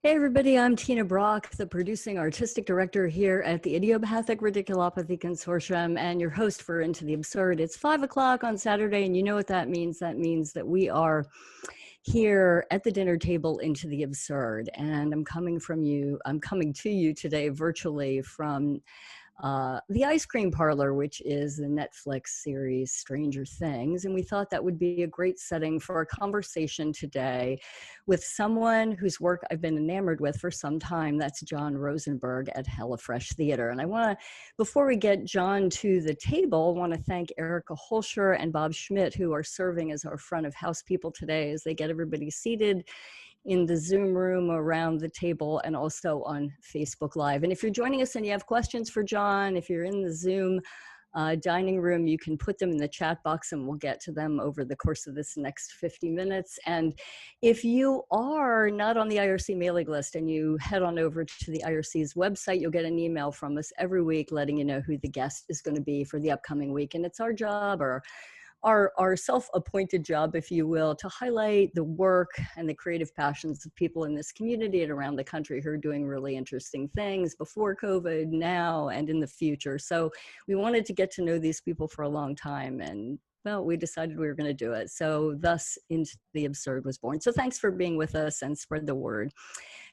Hey everybody, I'm Tina Brock, the producing artistic director here at the Idiopathic Ridiculopathy Consortium and your host for Into the Absurd. It's 5 o'clock on Saturday, and you know what that means. That means that we are here at the dinner table Into the Absurd, and I'm coming to you today virtually from the Ice Cream Parlor, which is the Netflix series Stranger Things. And we thought that would be a great setting for a conversation today with someone whose work I've been enamored with for some time. That's John Rosenberg at HelloFresh Theater. And I want to, before we get John to the table, I want to thank Erica Holscher and Bob Schmidt, who are serving as our front of house people today as they get everybody seated in the Zoom room around the table and also on Facebook Live. And if you're joining us and you have questions for John, if you're in the Zoom dining room, you can put them in the chat box and we'll get to them over the course of this next 50 minutes. And if you are not on the IRC mailing list and you head on over to the IRC's website, you'll get an email from us every week letting you know who the guest is going to be for the upcoming week. And it's our job, or our self-appointed job, if you will, to highlight the work and the creative passions of people in this community and around the country who are doing really interesting things before COVID, now, and in the future. So we wanted to get to know these people for a long time, and well, we decided we were going to do it. So thus, Into the Absurd was born. So thanks for being with us and spread the word.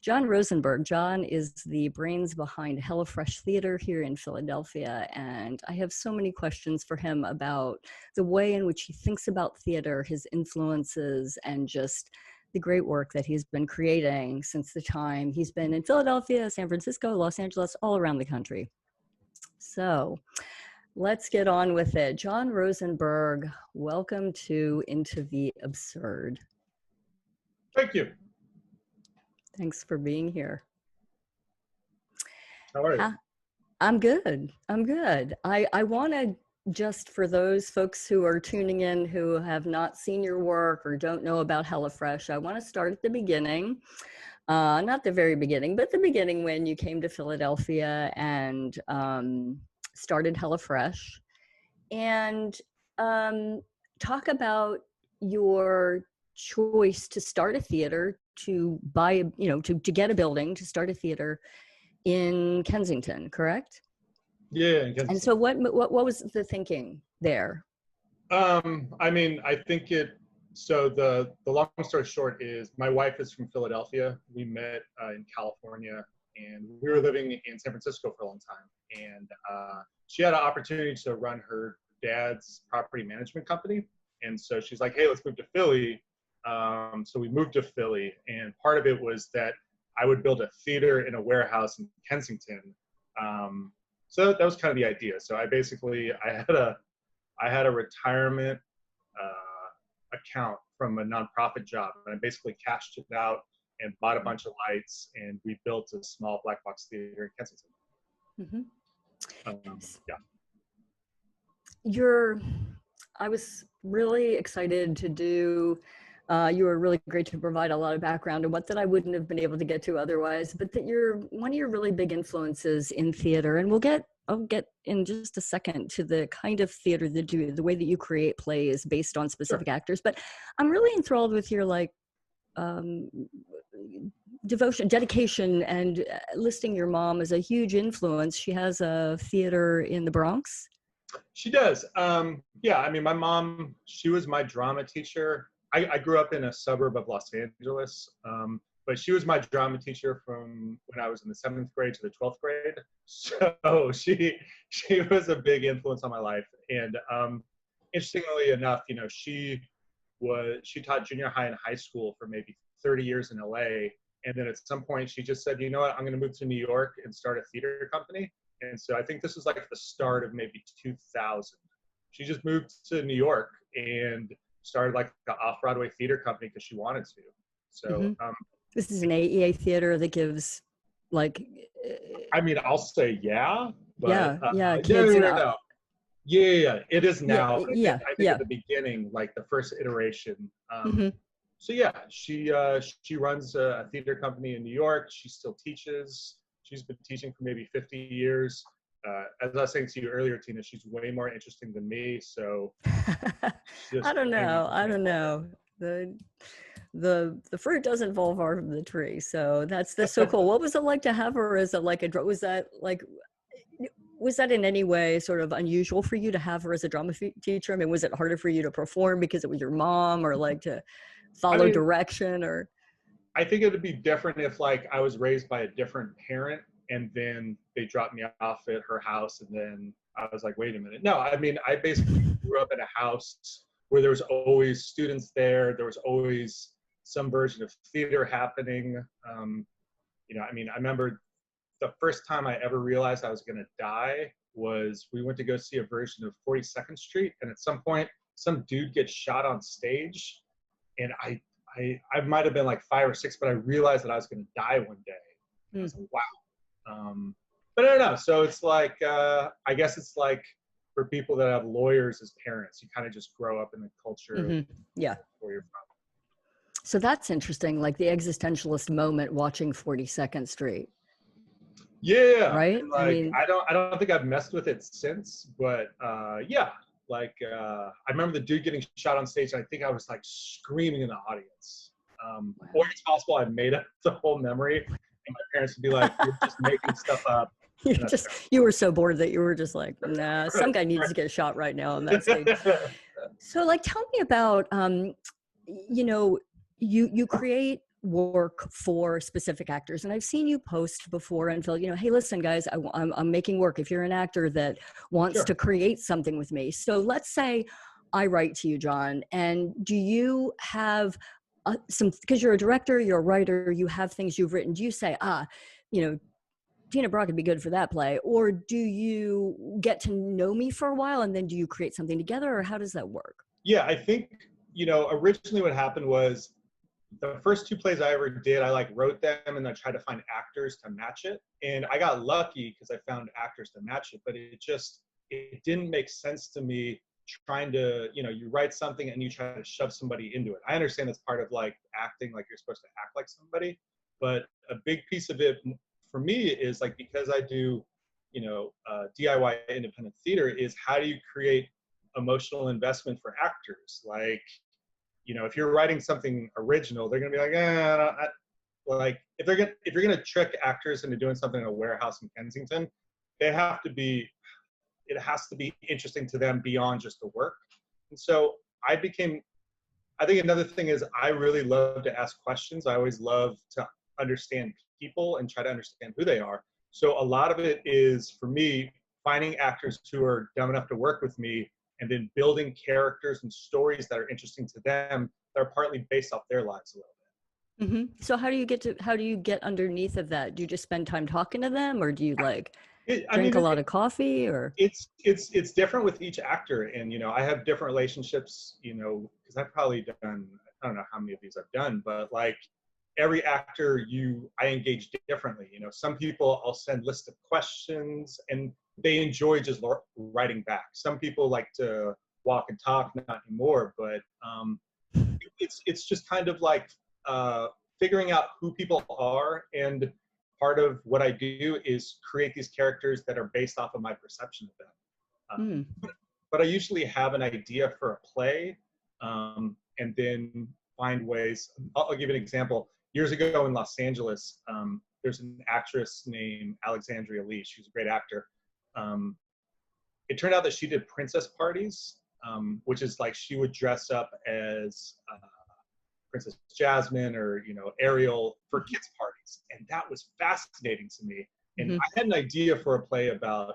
John Rosenberg. John is the brains behind HelloFresh Theater here in Philadelphia, and I have so many questions for him about the way in which he thinks about theater, his influences, and just the great work that he's been creating since the time he's been in Philadelphia, San Francisco, Los Angeles, all around the country. So let's get on with it. John Rosenberg, welcome to Into the Absurd. Thank you. Thanks for being here. How are you? I'm good. I'm good. I want to, just for those folks who are tuning in who have not seen your work or don't know about HelloFresh, I want to start at the beginning. Not the very beginning, but the beginning when you came to Philadelphia and started HelloFresh. And talk about your choice to start a theater, to buy, to get a building, to start a theater in Kensington, correct? Yeah, in Kensington. And so what was the thinking there? I mean, I think so the long story short is my wife is from Philadelphia. We met in California, and we were living in San Francisco for a long time. And she had an opportunity to run her dad's property management company. And so she's like, hey, let's move to Philly. So we moved to Philly, and part of it was that I would build a theater in a warehouse in Kensington. So that was kind of the idea. So I had a retirement account from a nonprofit job, and I basically cashed it out and bought a bunch of lights, and we built a small black box theater in Kensington. Yeah. I was really excited to do, you were really great to provide a lot of background on what that I wouldn't have been able to get to otherwise, but that you're one of your really big influences in theater. And I'll get in just a second to the kind of theater that you do, the way that you create plays based on specific actors. But I'm really enthralled with your devotion, dedication, and listing your mom as a huge influence. She has a theater in the Bronx. She does. Yeah, I mean, my mom, she was my drama teacher. I grew up in a suburb of Los Angeles, but she was my drama teacher from when I was in the 7th grade to the 12th grade. So she was a big influence on my life. And interestingly enough, she taught junior high and high school for maybe 30 years in LA. And then at some point she just said, you know what, I'm going to move to New York and start a theater company. And so I think this was like the start of maybe 2000. She just moved to New York and started like the off-Broadway theater company because she wanted to. So this is an AEA theater that gives I mean, I'll say yeah. But, no. Yeah, it is now. Yeah, I think at the beginning, like the first iteration. So yeah, she runs a theater company in New York. She still teaches. She's been teaching for maybe 50 years. As I was saying to you earlier, Tina, she's way more interesting than me. So I don't know. The the fruit doesn't fall far from the tree. So that's so cool. What was it like to have her as a, like a, was that in any way sort of unusual for you to have her as a drama teacher? I mean, was it harder for you to perform because it was your mom, or like to follow direction, or? I think it would be different if like I was raised by a different parent and then they dropped me off at her house and then I was like, wait a minute. No, I mean, I basically grew up in a house where there was always students there. There was always some version of theater happening. You know, I mean, I remember the first time I ever realized I was going to die was we went to go see a version of 42nd Street. And at some point, some dude gets shot on stage. And I might have been like 5 or 6, but I realized that I was going to die one day. I was like, wow. But I don't know. So it's like, I guess it's like for people that have lawyers as parents, you kind of just grow up in the culture of where you're from. So that's interesting, like the existentialist moment watching 42nd Street. Yeah. Right? Like, I mean, I don't think I've messed with it since, but yeah. Like, I remember the dude getting shot on stage, and I think I was like screaming in the audience. Or it's possible I made up the whole memory, and my parents would be like, "You're just making stuff up." You were so bored that you were just like, nah, some guy needs to get shot right now on that stage. So like, tell me about, you know, you create work for specific actors, and I've seen you post before and feel, you know, hey, listen guys, I'm making work if you're an actor that wants to create something with me. So let's say I write to you, John, and do you have some, because you're a director, you're a writer, you have things you've written, do you say, you know, Tina Brock would be good for that play, or do you get to know me for a while and then do you create something together, or how does that work? Yeah, I think, you know, originally what happened was the first 2 plays I ever did, I like wrote them and I tried to find actors to match it. And I got lucky because I found actors to match it, but it didn't make sense to me trying to, you know, you write something and you try to shove somebody into it. I understand that's part of like acting, like you're supposed to act like somebody, but a big piece of it for me is like, because I do, you know, DIY independent theater, is how do you create emotional investment for actors? Like, you know, if you're writing something original, they're gonna be like, like if you're gonna trick actors into doing something in a warehouse in Kensington, it has to be interesting to them beyond just the work. And so I think another thing is I really love to ask questions. I always love to understand people and try to understand who they are. So a lot of it is, for me, finding actors who are dumb enough to work with me, and then building characters and stories that are interesting to them that are partly based off their lives a little bit. So how do you get underneath of that? Do you just spend time talking to them, or do you like drink a lot of coffee, or? It's different with each actor. And, you know, I have different relationships, you know, because I've probably done, I don't know how many of these I've done, but like every actor I engage differently. You know, some people I'll send lists of questions and they enjoy just writing back. Some people like to walk and talk, not anymore, but it's just kind of like figuring out who people are. And part of what I do is create these characters that are based off of my perception of them. But I usually have an idea for a play, and then find ways. I'll give you an example. Years ago in Los Angeles, there's an actress named Alexandria Lee. She's a great actor. It turned out that she did princess parties, which is like she would dress up as Princess Jasmine or, you know, Ariel for kids' parties. And that was fascinating to me. And I had an idea for a play about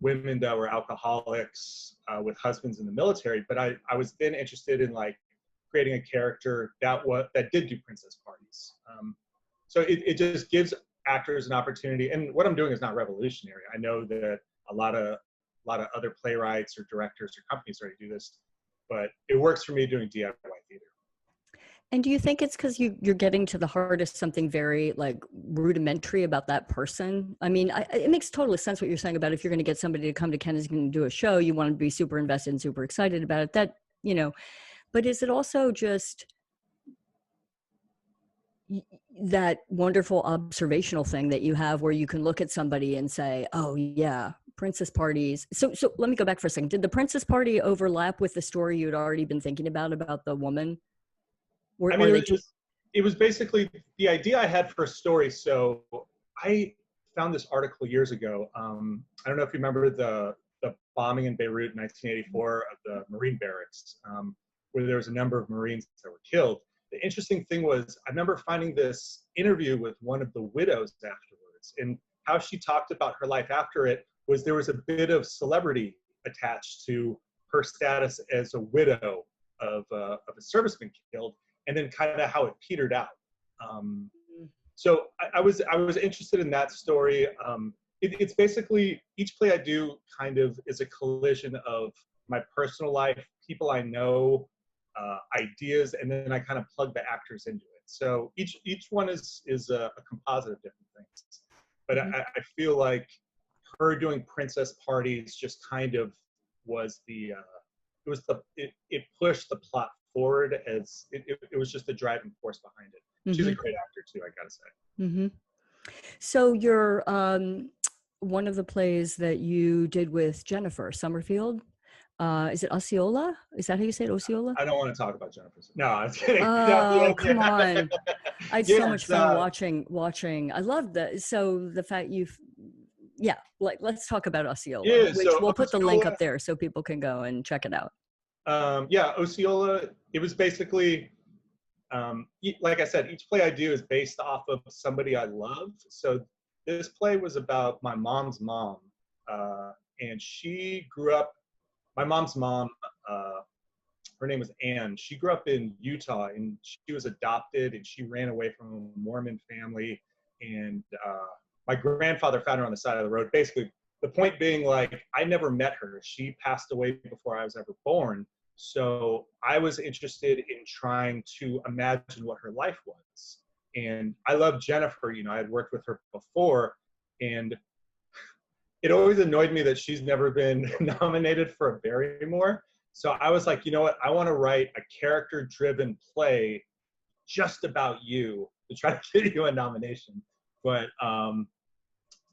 women that were alcoholics with husbands in the military. But I was then interested in like creating a character that did do princess parties. So it just gives actors an opportunity. And what I'm doing is not revolutionary. I know that a lot of other playwrights or directors or companies already do this, but it works for me doing DIY theater. And do you think it's because you're getting to the heart of something very like rudimentary about that person? I mean, it makes total sense what you're saying about if you're going to get somebody to come to Kensington and do a show, you want to be super invested and super excited about it. That, you know, but is it also just that wonderful observational thing that you have where you can look at somebody and say, oh yeah, princess parties. So let me go back for a second. Did the princess party overlap with the story you'd already been thinking about the woman? Or, I mean, or it was basically the idea I had for a story. So I found this article years ago. I don't know if you remember the bombing in Beirut in 1984 of the Marine barracks, where there was a number of Marines that were killed. The interesting thing was, I remember finding this interview with one of the widows afterwards, and how she talked about her life after it was there was a bit of celebrity attached to her status as a widow of a serviceman killed, and then kind of how it petered out. So I was interested in that story. It's basically, each play I do kind of is a collision of my personal life, people I know, ideas, and then I kind of plug the actors into it. So each one is a composite of different things. But I feel like her doing princess parties just kind of was it pushed the plot forward, as it was just the driving force behind it. She's a great actor too, I gotta say. So you're one of the plays that you did with Jennifer Summerfield. Is it Osceola? Is that how you say it, Osceola? I don't want to talk about Jennifer. No, I was kidding. Oh, come on. I had so much fun watching. I love that. So the fact let's talk about Osceola, which so we'll put the link up there so people can go and check it out. Osceola, it was basically, like I said, each play I do is based off of somebody I love. So this play was about my mom's mom, and she grew up, my mom's mom, her name was Anne. She grew up in Utah, and she was adopted, and she ran away from a Mormon family. And my grandfather found her on the side of the road. Basically, the point being, like, I never met her. She passed away before I was ever born. So I was interested in trying to imagine what her life was. And I love Jennifer. I had worked with her before, and it always annoyed me that she's never been nominated for a Barrymore. So I was like, you know what? I want to write a character-driven play just about you to try to get you a nomination. But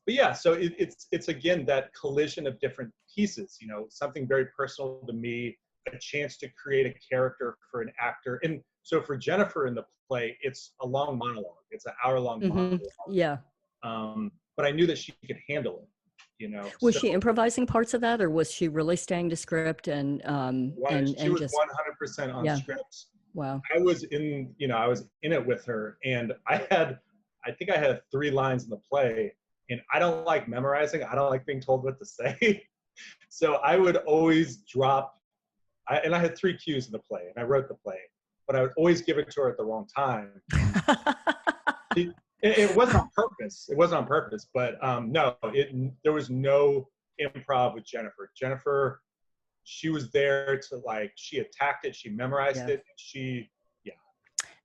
yeah, so it's again that collision of different pieces. Something very personal to me, a chance to create a character for an actor. And so for Jennifer in the play, it's a long monologue. It's an hour-long monologue. Yeah. But I knew that she could handle it. Was she improvising parts of that, or was she really staying to script and she was just 100% on script? Wow. I was in it with her, and I think I had 3 lines in the play, and I don't like memorizing. I don't like being told what to say. So I would always drop, and I had 3 cues in the play, and I wrote the play, but I would always give it to her at the wrong time. It wasn't on purpose. It wasn't on purpose, but no, there was no improv with Jennifer. Jennifer, she was there to, she attacked it. She memorized it.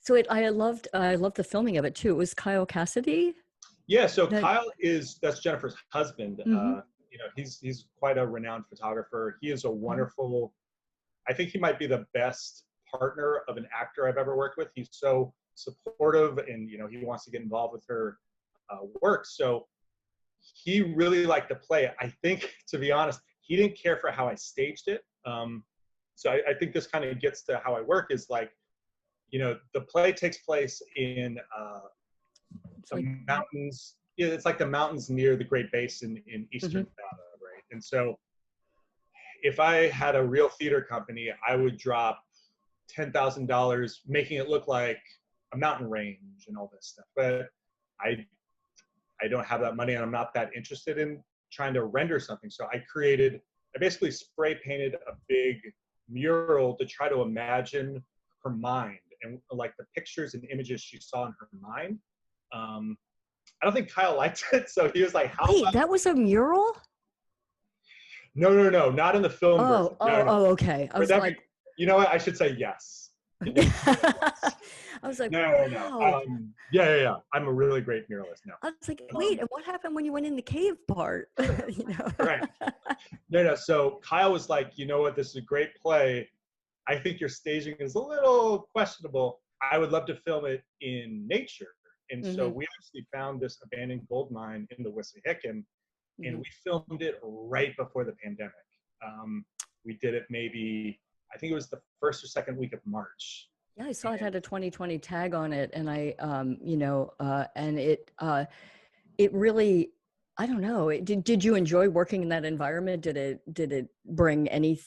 So I loved the filming of it too. It was Kyle Cassidy. Yeah. So Kyle that's Jennifer's husband. He's quite a renowned photographer. He is a wonderful, I think he might be the best partner of an actor I've ever worked with. He's so supportive, and he wants to get involved with her work. So he really liked the play. I think, to be honest, he didn't care for how I staged it. So I think this kind of gets to how I work, is the play takes place in the mountains. Yeah, it's like the mountains near the Great Basin in eastern Nevada, right? And so if I had a real theater company, I would drop $10,000 making it look like a mountain range and all this stuff. But I don't have that money, and I'm not that interested in trying to render something. So I basically spray painted a big mural to try to imagine her mind and like the pictures and images she saw in her mind. I don't think Kyle liked it, so he was like, "Wait, that was a mural?" No, not in the film. Oh, version. No. Okay. I was like, you know what? I should say yes. I was like, no. Wow. Yeah. I'm a really great muralist now. I was like, wait, and what happened when you went in the cave part? Right. No. So Kyle was like, you know what? This is a great play. I think your staging is a little questionable. I would love to film it in nature. And so we actually found this abandoned gold mine in the Wissahickon, and we filmed it right before the pandemic. We did it maybe, I think it was the first or second week of March. Yeah, I saw it had a 2020 tag on it, and and it really, I don't know. Did you enjoy working in that environment? Did it bring any?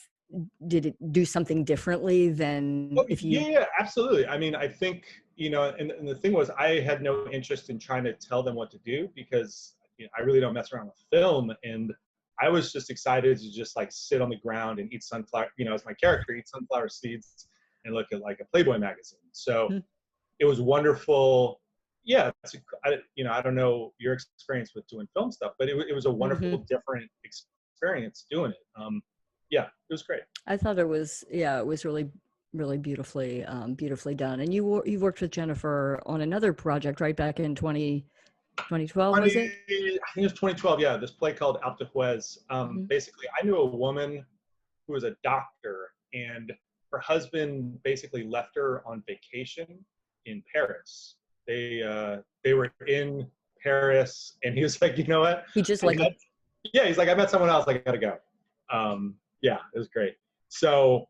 Did it do something differently than Oh, if you? yeah, absolutely. I mean, I think, and the thing was, I had no interest in trying to tell them what to do because I really don't mess around with film. And I was just excited to just like sit on the ground and eat sunflower, as my character, eat sunflower seeds and look at like a Playboy magazine. So Hmm. it was wonderful. Yeah, I don't know your experience with doing film stuff, but it was a Hmm. wonderful, different experience doing it. Yeah, it was great. I thought it was, yeah, it was really, really beautifully done. And you worked with Jennifer on another project right back in 2012, was it? I think it was 2012. Yeah, this play called Alp de Huez. Hmm. Basically, I knew a woman who was a doctor, and her husband basically left her on vacation in Paris. They were in Paris, and he was like, you know what? He just I like, met, yeah, he's like, I met someone else. I gotta go. Yeah, it was great. So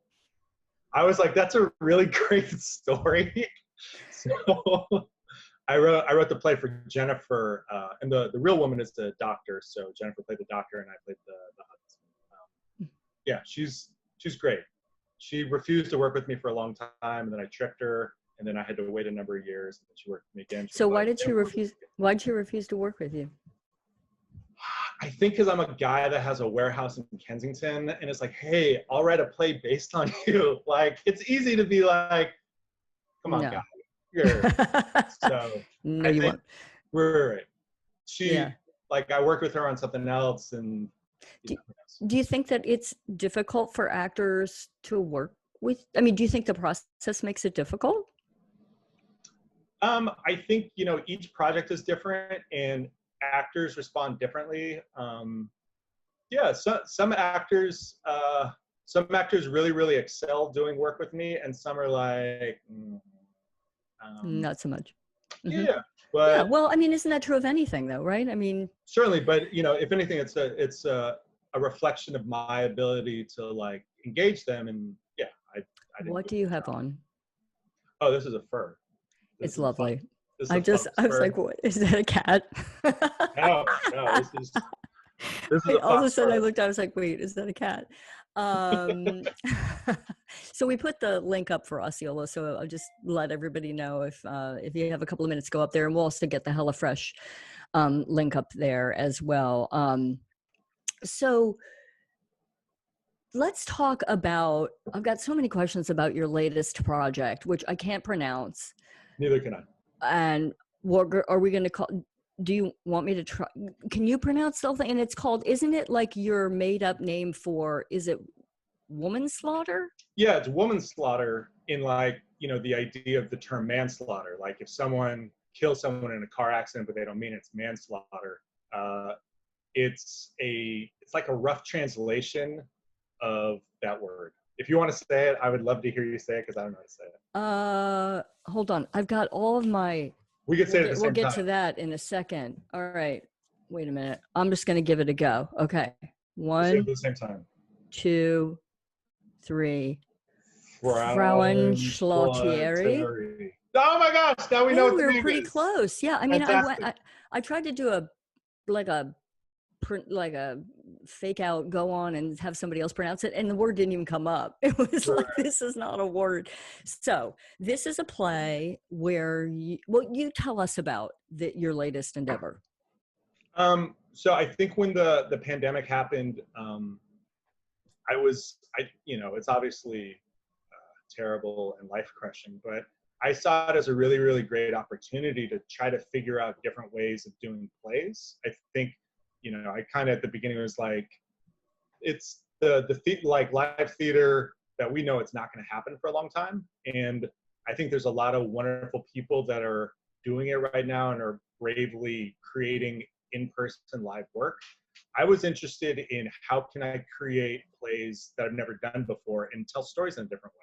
I was like, that's a really great story. So I wrote the play for Jennifer, and the real woman is the doctor. So Jennifer played the doctor, and I played the husband. Yeah, she's great. She refused to work with me for a long time, and then I tricked her, and then I had to wait a number of years, and then she worked with me again. She was so like, yeah, why'd she refuse to work with you? I think because I'm a guy that has a warehouse in Kensington, and it's like, hey, I'll write a play based on you. Like, it's easy to be like, come on, guy. No. You're so. No, I you think won't. we're she Yeah. like I worked with her on something else, and Do, who knows. do you think that it's difficult for actors to work with? I mean, do you think the process makes it difficult? I think each project is different, and actors respond differently. Yeah, some actors really really excel doing work with me, and some are like, um, Not so much. Hmm. yeah, Yeah. but Well, I mean, isn't that true of anything though, right? I mean, certainly, but if anything, it's a reflection of my ability to like engage them, and yeah, I did a what good do you have job. on? Oh, this is a fur. This It's is a fun. lovely. This is a fun I was fur. like, what is that, a cat? No, this is a All of a fox sudden I fur. looked, I was like, wait, is that a cat? Um, so we put the link up for Osceola. So I'll just let everybody know if you have a couple of minutes, go up there, and we'll also get the HelloFresh link up there as well. So let's talk about, I've got so many questions about your latest project, which I can't pronounce. Neither can I. And what are we going to call? Do you want me to try? Can you pronounce something? And it's called, isn't it like your made up name for, is it woman slaughter? Yeah, it's woman slaughter in like the idea of the term manslaughter. Like if someone kills someone in a car accident, but they don't mean it's manslaughter. Uh, it's like a rough translation of that word. If you want to say it, I would love to hear you say it because I don't know how to say it. Hold on. I've got all of my, We could say it at the we'll same get time. to that in a second. All right. Wait a minute. I'm just going to give it a go. Okay. We'll say it at 1, the same time. 2, 3. Frauenschlläechtere. Frauenschlläechtere. Oh my gosh! Now we know Hey, what we the were name pretty is. close. Yeah. I mean, Fantastic. I tried to do like a like a fake out, go on and have somebody else pronounce it, and the word didn't even come up. It was Right. like, this is not a word. So this is a play where you tell us about your latest endeavor. So I think when the pandemic happened, it's obviously terrible and life crushing, but I saw it as a really, really great opportunity to try to figure out different ways of doing plays. I think, I kind of at the beginning was like, it's like live theater that we know it's not going to happen for a long time. And I think there's a lot of wonderful people that are doing it right now and are bravely creating in-person live work. I was interested in how can I create plays that I've never done before and tell stories in a different way.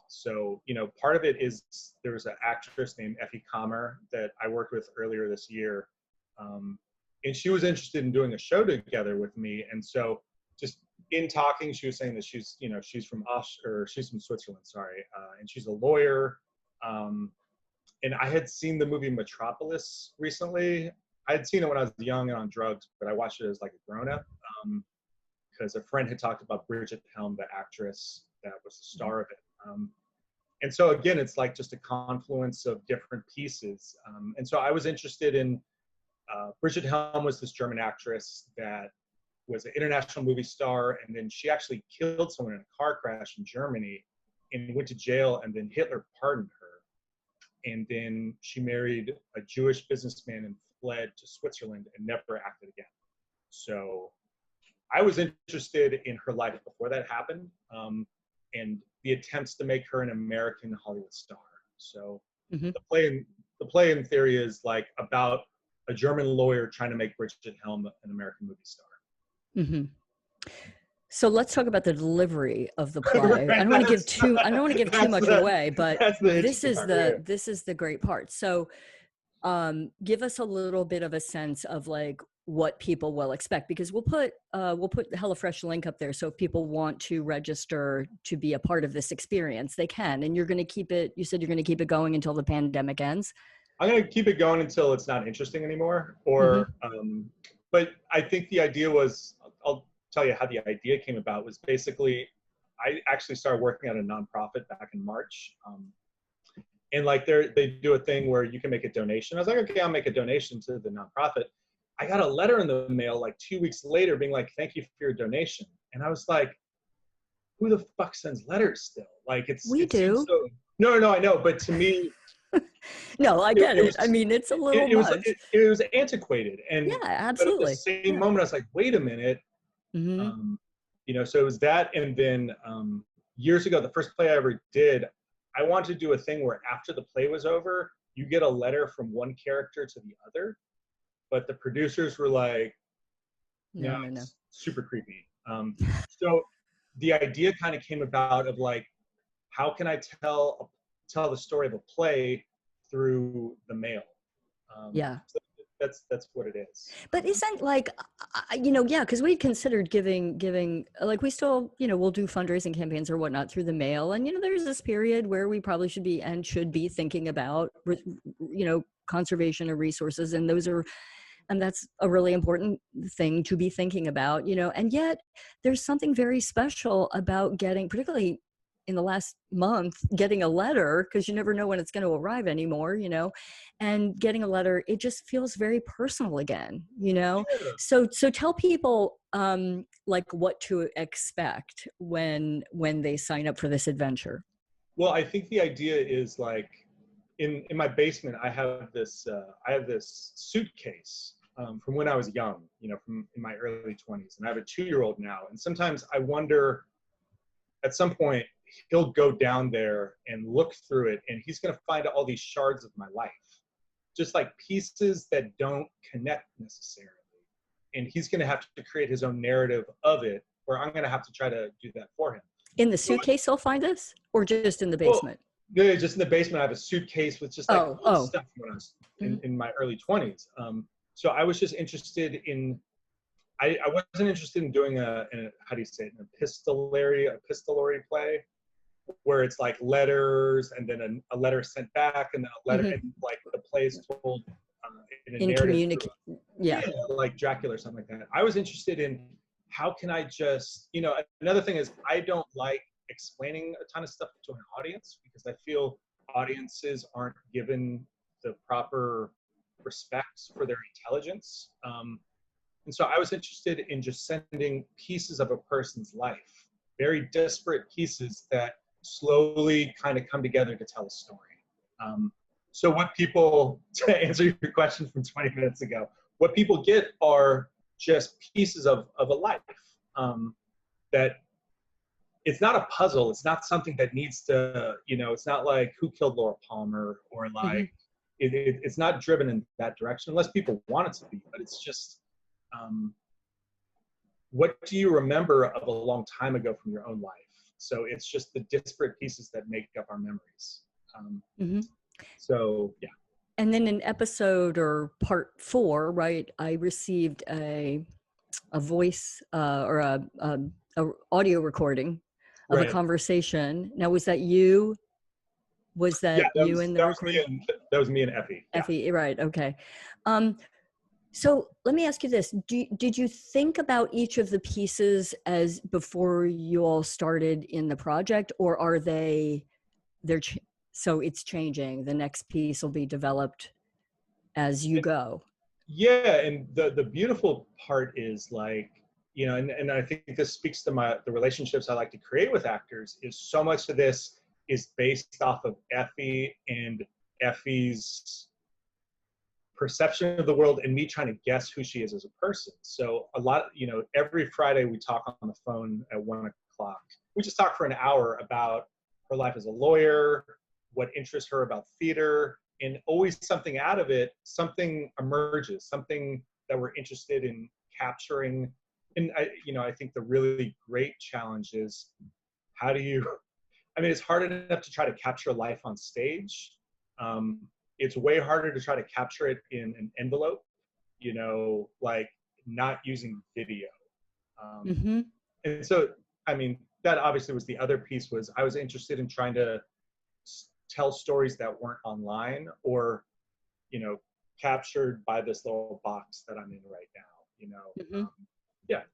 So, part of it is there was an actress named Effie Comer that I worked with earlier this year. And she was interested in doing a show together with me. And so just, in talking, she was saying that she's, you know, she's from she's from Switzerland, sorry, and she's a lawyer. And I had seen the movie Metropolis recently. I had seen it when I was young and on drugs, but I watched it as like a grown-up because a friend had talked about Bridget Helm, the actress that was the star of it. And so again, it's like just a confluence of different pieces. And so I was interested in, Bridget Helm was this German actress that was an international movie star, and then she actually killed someone in a car crash in Germany and went to jail, and then Hitler pardoned her. And then she married a Jewish businessman and fled to Switzerland and never acted again. So I was interested in her life before that happened, and the attempts to make her an American Hollywood star. So the play in theory is like about a German lawyer trying to make Bridget Helm an American movie star. So let's talk about the delivery of the play. I don't want to give too much away, but this is the great part. So give us a little bit of a sense of like what people will expect, because we'll put the HelloFresh link up there. So if people want to register to be a part of this experience, they can. And you're going to keep it, you said you're going to keep it going until the pandemic ends. I'm going to keep it going until it's not interesting anymore. Or, but I think the idea was, I'll tell you how the idea came about. Was basically, I actually started working at a nonprofit back in March. And like they do a thing where you can make a donation. I was like, okay, I'll make a donation to the nonprofit. I got a letter in the mail like 2 weeks later being like, thank you for your donation. And I was like, who the fuck sends letters still? Like we do. So, no, I know. But to me, no, I get it. I mean, it's a little it was antiquated. And yeah, absolutely. But at the same moment, I was like, wait a minute. You know, so it was that. And then years ago, the first play I ever did, I wanted to do a thing where after the play was over, you get a letter from one character to the other. But the producers were like, no. It's super creepy. So the idea kind of came about of like, how can I tell the story of a play through the mail? So that's what it is. But isn't like, you know, yeah, because we considered giving, like we still, you know, we'll do fundraising campaigns or whatnot through the mail. And, you know, there's this period where we probably should be thinking about, you know, conservation of resources. And that's a really important thing to be thinking about, you know, and yet there's something very special about getting, particularly in the last month, getting a letter, because you never know when it's going to arrive anymore, you know, and getting a letter, it just feels very personal again, you know? So tell people like what to expect when they sign up for this adventure. Well, I think the idea is like, in my basement, I have this suitcase from when I was young, you know, from in my early 20s, and I have a 2-year-old now. And sometimes I wonder, at some point, he'll go down there and look through it, and he's going to find all these shards of my life, just like pieces that don't connect necessarily. And he's going to have to create his own narrative of it, or I'm going to have to try to do that for him. In the suitcase, he'll find this, or just in the basement? Well, yeah, just in the basement. I have a suitcase with just like stuff when I was in my early 20s. So I was just interested in, I wasn't interested in doing how do you say it, an epistolary play, where it's like letters and then a letter sent back and then a letter and like the play is told in a narrative. Like Dracula or something like that. I was interested in how can I just, you know, another thing is I don't like explaining a ton of stuff to an audience because I feel audiences aren't given the proper respect for their intelligence. And so I was interested in just sending pieces of a person's life, very disparate pieces that slowly kind of come together to tell a story. So what people, to answer your question from 20 minutes ago, what people get are just pieces of a life that it's not a puzzle. It's not something that needs to, you know, it's not like who killed Laura Palmer or like, it's not driven in that direction unless people want it to be, but it's just, what do you remember of a long time ago from your own life? So it's just the disparate pieces that make up our memories. So, yeah. And then in episode or part 4, right, I received a voice or a a audio recording of a Right. conversation. Now, was that you? Was Yeah, that you in the recording? that was me and Effie. Yeah. Effie, right? Okay. So let me ask you this: did you think about each of the pieces as before you all started in the project, or are so it's changing? The next piece will be developed as you go. Yeah, and the beautiful part is like, you know, and I think this speaks to the relationships I like to create with actors, is so much of this is based off of Effie and Effie's perception of the world and me trying to guess who she is as a person. So a lot, you know, every Friday we talk on the phone at 1:00. We just talk for an hour about her life as a lawyer, what interests her about theater, and always something out of it, something emerges, something that we're interested in capturing. And I think the really great challenge is, how do you, I mean, it's hard enough to try to capture life on stage. It's way harder to try to capture it in an envelope, you know, like not using video. Mm-hmm. And so, I mean, that obviously was the other piece, was I was interested in trying to tell stories that weren't online or, you know, captured by this little box that I'm in right now, you know. Mm-hmm. Yeah.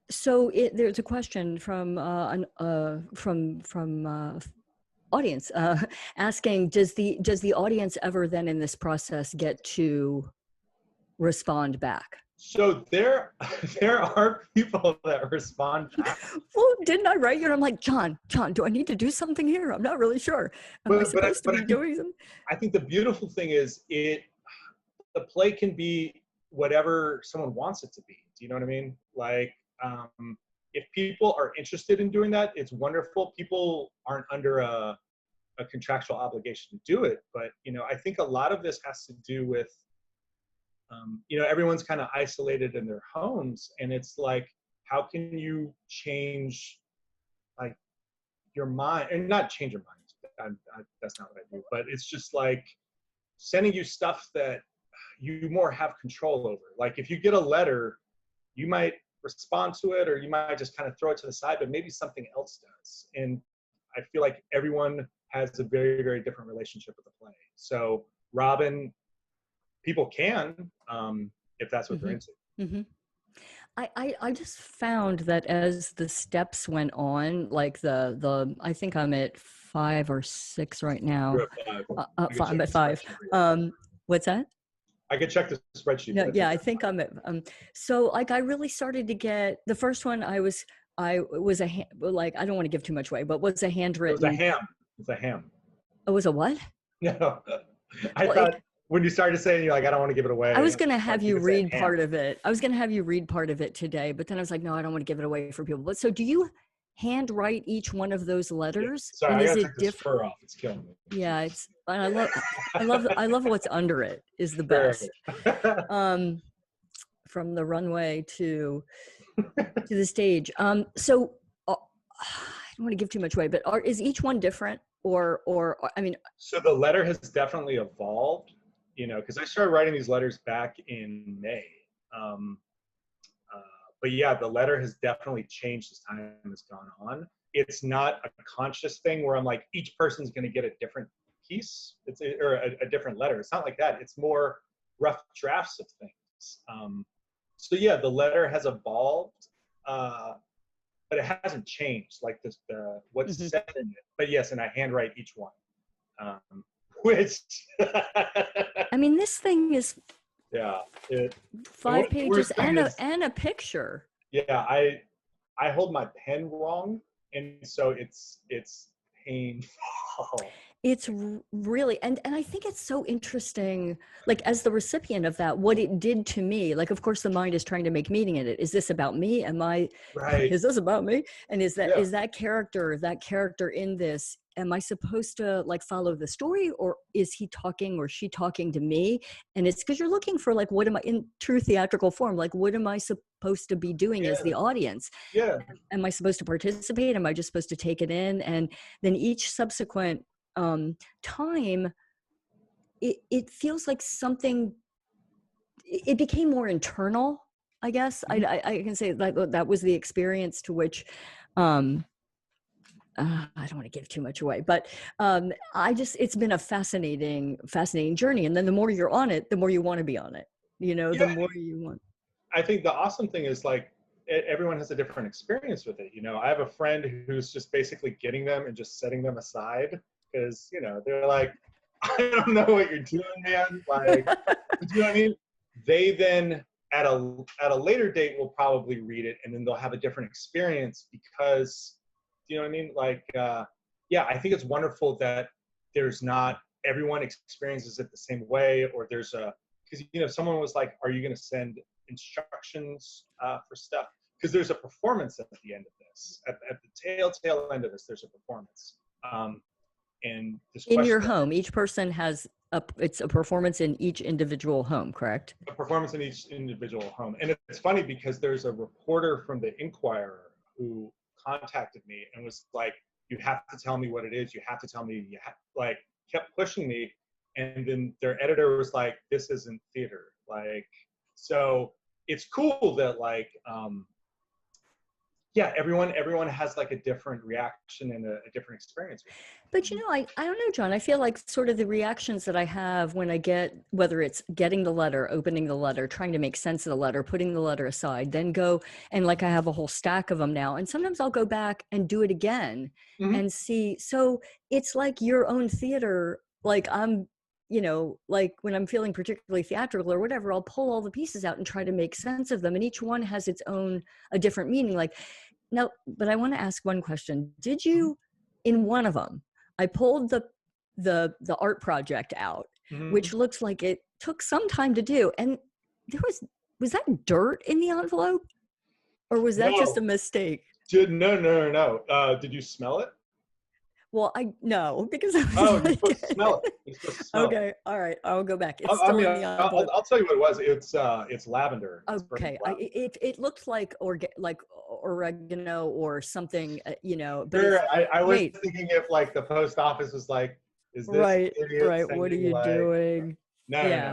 So there's a question from audience asking, does the audience ever then in this process get to respond back? So there are people that respond back. Well, didn't I write you? And I'm like, John, do I need to do something here? I'm not really sure. Am I supposed to be doing something? I think the beautiful thing is the play can be whatever someone wants it to be. Do you know what I mean? Like, if people are interested in doing that, it's wonderful. People aren't under a contractual obligation to do it. But, you know, I think a lot of this has to do with, you know, everyone's kind of isolated in their homes. And it's like, how can you change, like, your mind, and not change your mind. That's not what I do. But it's just like sending you stuff that you more have control over. Like if you get a letter, you might respond to it, or you might just kind of throw it to the side, but maybe something else does. And I feel like everyone has a very, very different relationship with the play. So Robin, people can, if that's what they're into. Mm-hmm. I just found that as the steps went on, like I think I'm at 5 or 6 right now. I'm at 5. What's that? I could check the spreadsheet. Yeah, I think I'm at, so like I really started to get, the first one like, I don't want to give too much away, but was a handwritten. It was a ham. It's a ham. Oh, it was a what? No, I thought when you started saying, you're like, I don't want to give it away. I was going to have you read part of it. I was going to have you read part of it today, but then I was like, no, I don't want to give it away for people. But so do you handwrite each one of those letters? Yeah. Sorry, and I gotta take this fur off. It's killing me. Yeah, it's. And I love what's under it is the best. From the runway to the stage. So I don't want to give too much away, but is each one different, or I mean? So the letter has definitely evolved, you know, because I started writing these letters back in May. But yeah, the letter has definitely changed as time has gone on. It's not a conscious thing where I'm like, each person's going to get a different piece, or a different letter. It's not like that. It's more rough drafts of things. So yeah, the letter has evolved, but it hasn't changed. Like what's said in it. But yes, and I handwrite each one, which. I mean, this thing is. Yeah. 5 pages and a picture. Yeah, I hold my pen wrong, and so it's painful. It's really, and I think it's so interesting, like as the recipient of that, what it did to me. Like, of course, the mind is trying to make meaning in it. Is this about me? Is this about me? And is that character in this, am I supposed to like follow the story, or is he talking or she talking to me? And it's because you're looking for like, what am I in true theatrical form? Like, what am I supposed to be doing as the audience? Yeah. Am I supposed to participate? Am I just supposed to take it in? And then each subsequent time, it feels like something, it became more internal. I guess. Mhm. I can say that was the experience to which, um, I don't want to give too much away, but it's been a fascinating journey. And then the more you're on it, the more you want to be on it. The Yeah, more you want. I think the awesome thing is like everyone has a different experience with it. I have a friend who's just basically getting them and just setting them aside because they're like, I don't know what you're doing, man. Like, but you know what I mean? They then at a later date will probably read it and then they'll have a different experience because, you know what I mean? Like, yeah, I think it's wonderful that there's not everyone experiences it the same way, or there's a because someone was like, "Are you going to send instructions for stuff?" Because there's a performance at the end of this. At the tail end of this, there's a performance. And this In your question, home, each person has it's a performance in each individual home, correct? a performance in each individual home. And it's funny because there's a reporter from the Inquirer who contacted me and was like, "You have to tell me what it is. You have to tell me." Like, kept pushing me. And then their editor was like, "This isn't theater." Like, so it's cool that like, yeah, everyone has like a different reaction and a different experience with it. But I don't know, John. I feel like sort of the reactions that I have when I get, whether it's getting the letter, opening the letter, trying to make sense of the letter, putting the letter aside, then go and like I have a whole stack of them now. And sometimes I'll go back and do it again Mhm. and see. So it's like your own theater. Like like when I'm feeling particularly theatrical or whatever, I'll pull all the pieces out and try to make sense of them. And each one has a different meaning. Like now, but I want to ask one question. Did Mhm. you, in one of them, I pulled the art project out, which Mhm. looks like it took some time to do. And there was that dirt in the envelope, or was that just a No, mistake? no. Did you smell it? Well, I no, because I Oh, was you're supposed to like, smell it. You're supposed to smell it. okay, all right, I'll go back. It's I still mean, in the envelope. I'll tell you what it was. It's lavender. It's Okay, fragrant lavender. it looked like like oregano or something, but Sure. it's I was wait, thinking if like the post office was like, "Is this right, idiot right. What are sending you like?" doing? No, no, Yeah.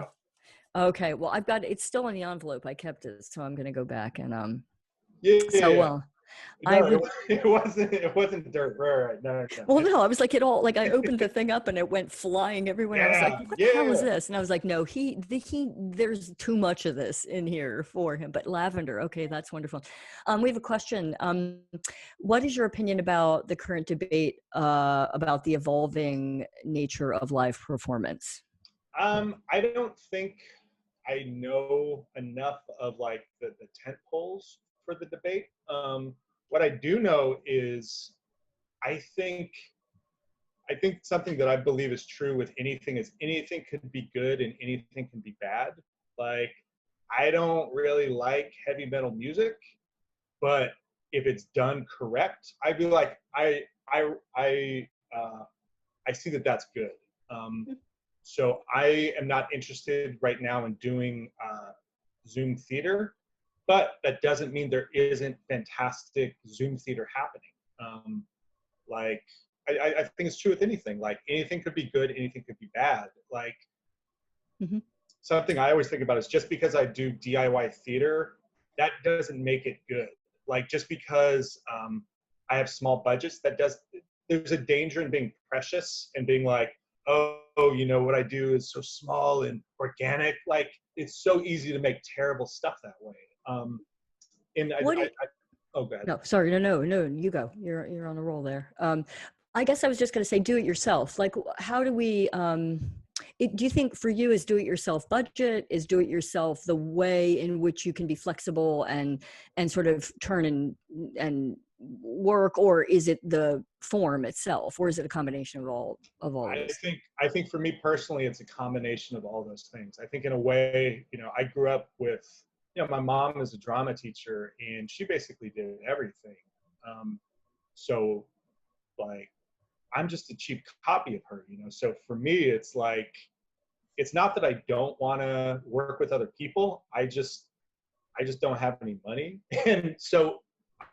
no. Okay. Well, I've got it's still in the envelope. I kept it, so I'm gonna go back and Yeah, yeah, so yeah. I No, would it wasn't dirt. Right. No, no, well no. no, I was like it all like I opened the thing up and it went flying everywhere. And I was like, Yeah, what the hell is yeah. this? And I was like, no, there's too much of this in here for him. But lavender, okay, that's wonderful. We have a question. What is your opinion about the current debate about the evolving nature of live performance? I don't think I know enough of like the tent poles for the debate. What I do know is I think I think something that I believe is true with anything is anything could be good and anything can be bad. Like, I don't really like heavy metal music, but if it's done correct, I'd be like, I see that that's good. Um, so I am not interested right now in doing Zoom theater, but that doesn't mean there isn't fantastic Zoom theater happening. Like, I think it's true with anything. Like, anything could be good, anything could be bad. Like, Mm-hmm. something I always think about is just because I do DIY theater, that doesn't make it good. Like, just because I have small budgets, there's a danger in being precious and being like, oh, what I do is so small and organic. Like, it's so easy to make terrible stuff that way. And What oh, go ahead. No, sorry. No, you go. You're on a roll there. I guess I was just going to say, do it yourself. Like, how do we? Do you think for you is do it yourself budget? Is do it yourself the way in which you can be flexible and sort of turn and work, or is it the form itself, or is it a combination of all I those? think I think for me personally, it's a combination of all those things. I think in a way, I grew up with, my mom is a drama teacher, and she basically did everything. Um, so like, I'm just a cheap copy of her. So for me, it's like, it's not that I don't want to work with other people. I just don't have any money, and so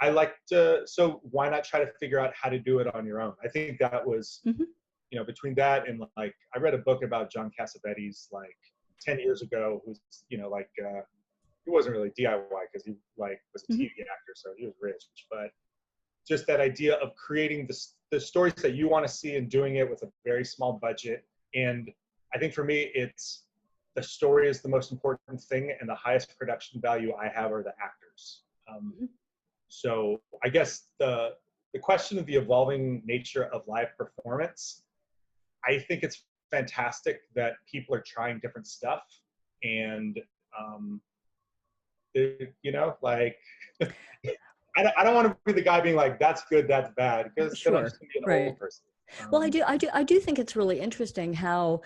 I like to. So why not try to figure out how to do it on your own? I think that was, Mm-hmm. between that and like, I read a book about John Cassavetes like 10 years ago, who's, like, he wasn't really DIY because he like was a TV actor, so he was rich. But just that idea of creating the stories that you want to see and doing it with a very small budget. And I think for me, it's the story is the most important thing, and the highest production value I have are the actors. So I guess the question of the evolving nature of live performance, I think it's fantastic that people are trying different stuff, and you know, like I don't want to be the guy being like, that's good, that's bad, because Sure. I'm just gonna be an old person. Well, I do think it's really interesting how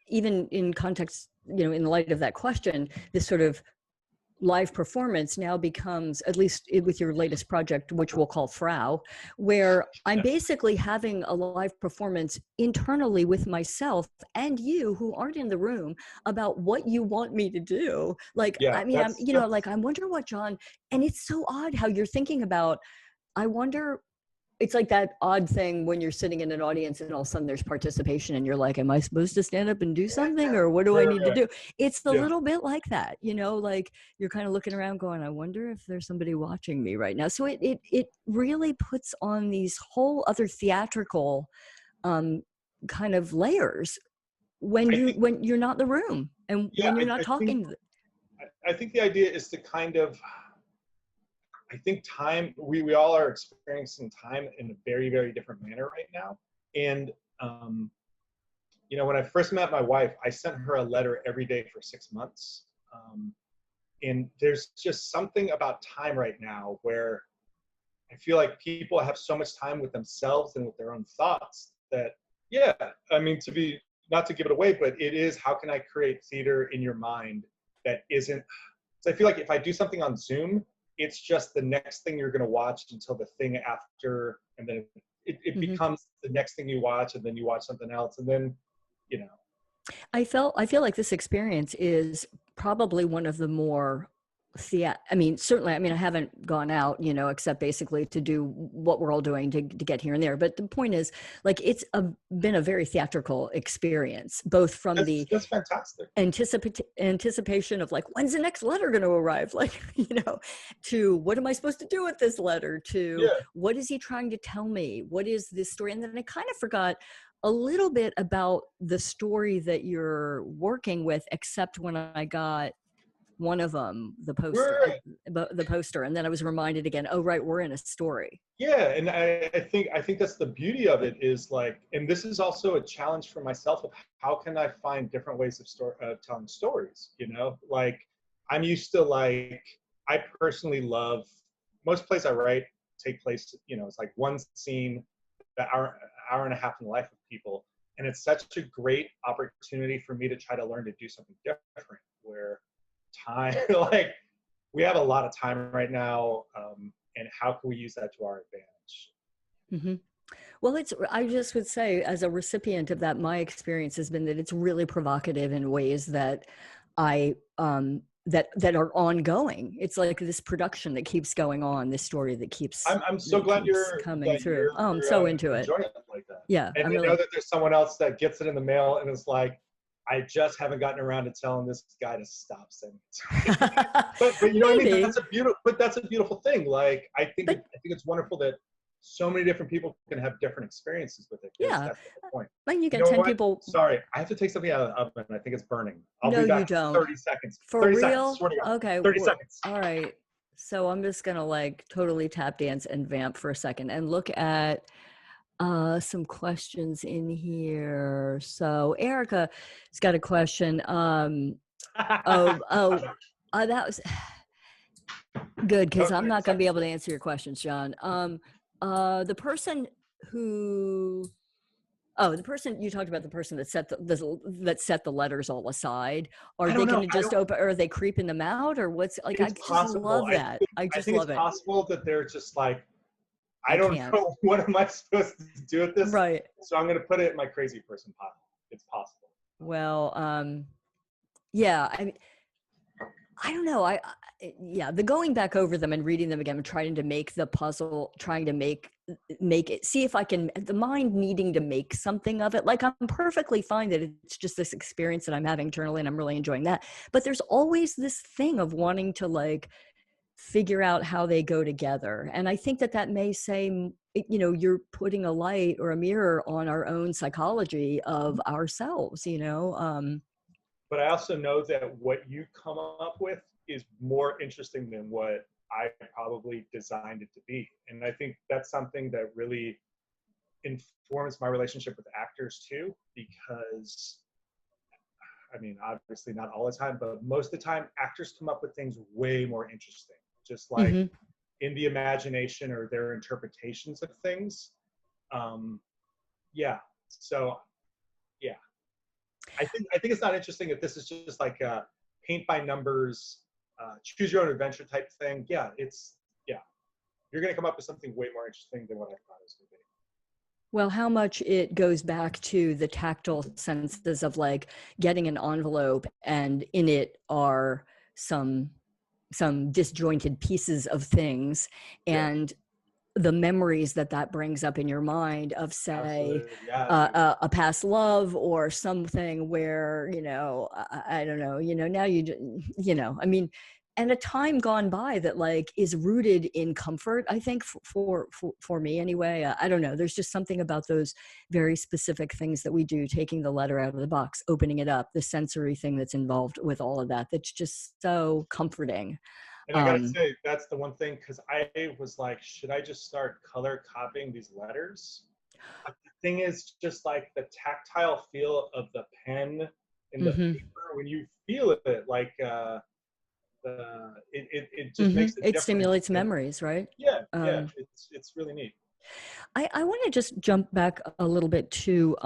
even in context, you know, in light of that question, this sort of live performance now becomes, at least with your latest project, which we'll call Frau, where I'm basically having a live performance internally with myself and you who aren't in the room about what you want me to do. Like, I mean, I'm, you know, like, I wonder what John, and it's so odd how you're thinking about, I wonder, it's like that odd thing when you're sitting in an audience and all of a sudden there's participation and you're like, am I supposed to stand up and do something, or what do I need to do? It's a little bit like that, you know, like you're kind of looking around going, I wonder if there's somebody watching me right now. So it really puts on these whole other theatrical kind of layers when you're not in the room and when you're not talking. I think the idea is to kind of, I think time, we all are experiencing time in a very, very different manner right now. And, you know, when I first met my wife, I sent her a letter every day for 6 months. And there's just something about time right now where I feel like people have so much time with themselves and with their own thoughts that, yeah, I mean, not to give it away, but it is, how can I create theater in your mind that isn't, so I feel like if I do something on Zoom, it's just the next thing you're going to watch until the thing after, and then it becomes the next thing you watch, and then you watch something else, and then, you know. I feel like this experience is probably one of the more I mean, certainly, I mean, I haven't gone out, you know, except basically to do what we're all doing to get here and there. But the point is, like, it's been a very theatrical experience, both from that's fantastic. Anticipation of like, when's the next letter going to arrive? Like, you know, to what am I supposed to do with this letter? To what is he trying to tell me? What is this story? And then I kind of forgot a little bit about the story that you're working with, except when I got one of them, the poster, and then I was reminded again, oh right, we're in a story. Yeah, and I think that's the beauty of it, is like, and this is also a challenge for myself of how can I find different ways of telling stories, you know? Like, I'm used to, like, I personally love, most plays I write take place, you know, it's like one scene, the hour and a half in the life of people, and it's such a great opportunity for me to try to learn to do something different, where time, like, we have a lot of time right now, and how can we use that to our advantage? Well, I just would say, as a recipient of that, my experience has been that it's really provocative in ways that that are ongoing. It's like this production that keeps going on, this story that keeps. I'm so glad you're coming through. I'm so into it. Like that. Yeah, and I know that there's someone else that gets it in the mail and is like, I just haven't gotten around to telling this guy to stop saying it. but you know what I mean? That's a beautiful thing. Like, I think it's wonderful that so many different people can have different experiences with it. Yeah, that's the point. Like, you get 10 people. Sorry, I have to take something out of the oven. I think it's burning. I'll be back in 30 seconds. For 30 real? Seconds. Okay. 30 seconds. All right. So I'm just gonna like totally tap dance and vamp for a second and look at some questions in here. So Erica has got a question. That was good, because I'm not going to be able to answer your questions, John. The person you talked about, the person that set the letters all aside. Are they going to just open, or are they creeping them out, or what's like? I just love that. I think it's possible that they're just like, I don't know, what am I supposed to do with this? Right. So I'm going to put it in my crazy person pile. It's possible. Well, yeah, I mean, I don't know. The going back over them and reading them again, trying to make the puzzle, trying to make make it, see if I can, the mind needing to make something of it. Like, I'm perfectly fine that it's just this experience that I'm having internally and I'm really enjoying that. But there's always this thing of wanting to like figure out how they go together. And I think that that may say, you know, you're putting a light or a mirror on our own psychology of ourselves, you know? But I also know that what you come up with is more interesting than what I probably designed it to be. And I think that's something that really informs my relationship with actors too, because I mean, obviously not all the time, but most of the time actors come up with things way more interesting, just like Mhm. in the imagination or their interpretations of things. Yeah. So yeah, I think it's not interesting if this is just like a paint by numbers, choose your own adventure type thing. Yeah, you're gonna come up with something way more interesting than what I thought it was gonna be. Well, how much it goes back to the tactile senses of like getting an envelope and in it are some disjointed pieces of things, Yeah, and the memories that that brings up in your mind of, say, absolutely. Yeah, dude. a past love or something where, you know, I don't know, you know, now you know, I mean, and a time gone by that like is rooted in comfort, I think, for me anyway. I don't know, there's just something about those very specific things that we do, taking the letter out of the box, opening it up, the sensory thing that's involved with all of that, that's just so comforting. And I gotta um say, that's the one thing, because I was like, should I just start color copying these letters? But the thing is, just like the tactile feel of the pen and the mhm. paper, when you feel it, like it just makes a It difference. stimulates And memories, right? yeah, yeah, Um, it's really neat. I want to just jump back a little bit to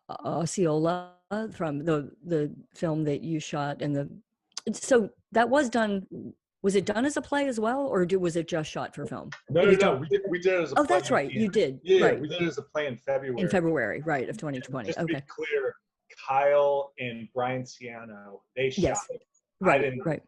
Osceola from the film that you shot, and the so that was done. Was it done as a play as well, or was it just shot for film? No, It no, was no. done. We did it as a Oh, play that's right. in You did. yeah, Right. we did it as a play in In February. February, right, of And 2020. just to be Okay. clear, Kyle and Brian Ciano, they shot Yes. it. I Right. didn't. Right.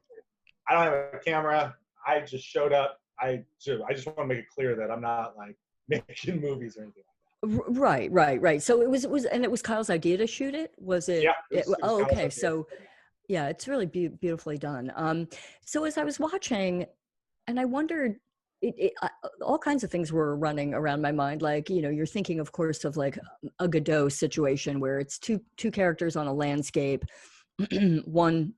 I don't have a camera. I just showed up. I just want to make it clear that I'm not like making movies or anything. Right. Right. Right. So and it was Kyle's idea to shoot it. Was Yeah, it? it was Oh, Kyle's okay. idea. So yeah, it's really beautifully done. So as I was watching, and I wondered, all kinds of things were running around my mind. Like, you know, you're thinking, of course, of like a Godot situation where it's two characters on a landscape, one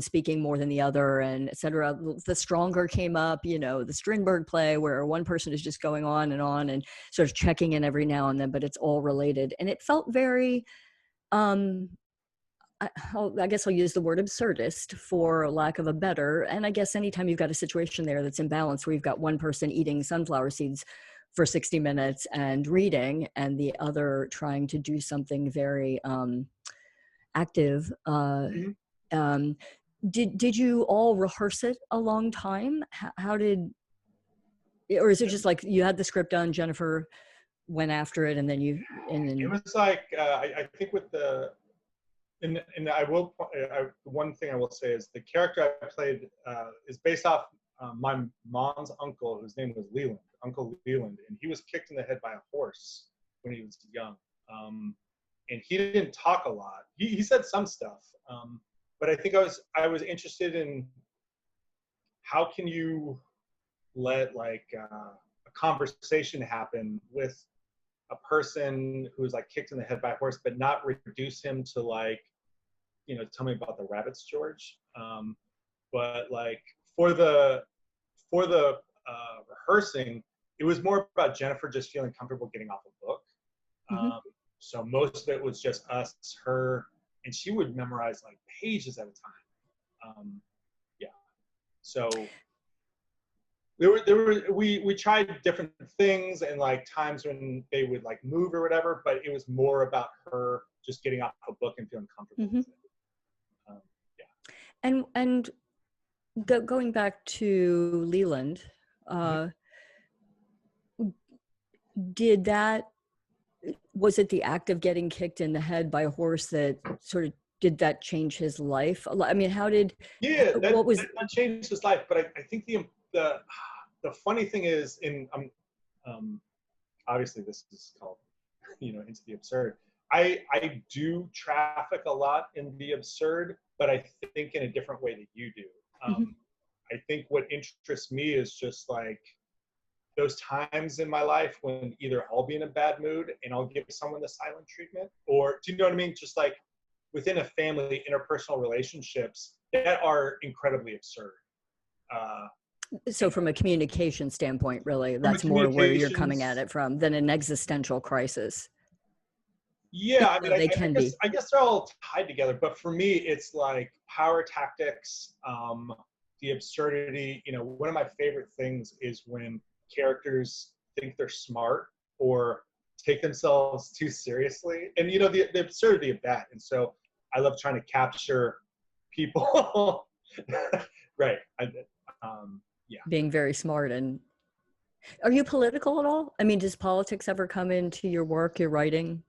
speaking more than the other, and etc. The Stronger came up, you know, the Strindberg play where one person is just going on and sort of checking in every now and then, but it's all related, and it felt very. Um, I guess I'll use the word absurdist for lack of a better. And I guess anytime you've got a situation there that's imbalanced, where you've got one person eating sunflower seeds for 60 minutes and reading, and the other trying to do something very active. Mhm. Um, did you all rehearse it a long time? How did, or is it just like you had the script done, Jennifer went after it, and then It was like I think with the and I will one thing I will say is the character I played is based off my mom's uncle, whose name was Leland, Uncle Leland, and he was kicked in the head by a horse when he was young. And he didn't talk a lot. He said some stuff, but I think I was interested in how can you let like a conversation happen with a person who's like kicked in the head by a horse, but not reduce him to like, tell me about the rabbits, George. But like for the rehearsing, it was more about Jennifer just feeling comfortable getting off a book. mm-hmm. So most of it was just us, her, and she would memorize like pages at a time. Yeah. So we tried different things and like times when they would like move or whatever, but it was more about her just getting off a book and feeling comfortable Mm-hmm. with it. Yeah. And going back to Leland, Mhm. uh, did that, was it the act of getting kicked in the head by a horse that sort of, did that change his life? I mean, Yeah, that, what was, that changed his life. But I think the funny thing is obviously this is called, Into the Absurd. I do traffic a lot in the absurd, but I think in a different way that you do. Mhm. I think what interests me is just like those times in my life when either I'll be in a bad mood and I'll give someone the silent treatment, or do you know what I mean? Just like within a family, interpersonal relationships that are incredibly absurd. Uh, So from a communication standpoint, really, from a that's more where you're coming at communications, it from than an existential crisis. yeah, I mean, They can be. I guess they're all tied together, but for me, it's like power tactics, the absurdity. One of my favorite things is when characters think they're smart or take themselves too seriously, and the absurdity of that. And so I love trying to capture people. Right. Yeah. Being very smart. And are you political at all? I mean, does politics ever come into your work, your writing?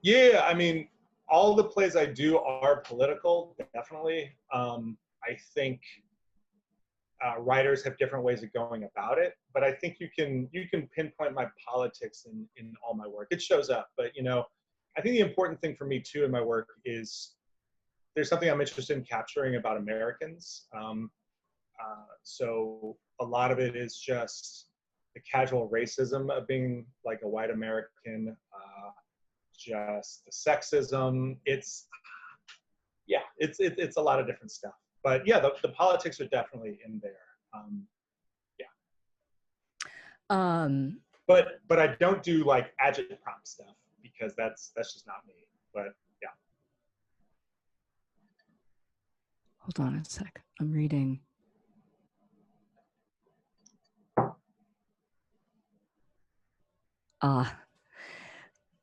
Yeah, I mean, all the plays I do are political, definitely. I think writers have different ways of going about it, but I think you can pinpoint my politics in all my work. It shows up, but I think the important thing for me too in my work is there's something I'm interested in capturing about Americans. So a lot of it is just the casual racism of being like a white American. Just the sexism. It's a lot of different stuff. But yeah, the politics are definitely in there. Yeah. But I don't do like agitprop stuff because that's just not me. But yeah. Hold on a sec. I'm reading.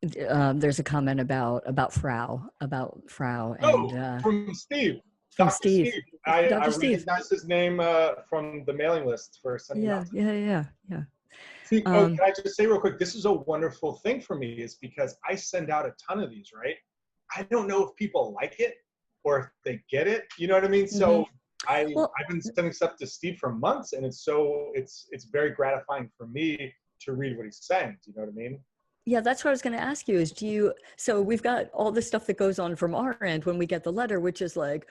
There's a comment about Frau, and From Steve. from Dr. Steve. I Dr. Steve. recognize his name from the mailing list for sending out. Yeah. See, can I just say real quick, this is a wonderful thing for me is because I send out a ton of these, right? I don't know if people like it or if they get it. You know what I mean? Mm-hmm. So I've been sending stuff to Steve for months, and it's very gratifying for me to read what he's saying. Do you know what I mean? Yeah, that's what I was going to ask you is so we've got all this stuff that goes on from our end when we get the letter, which is like,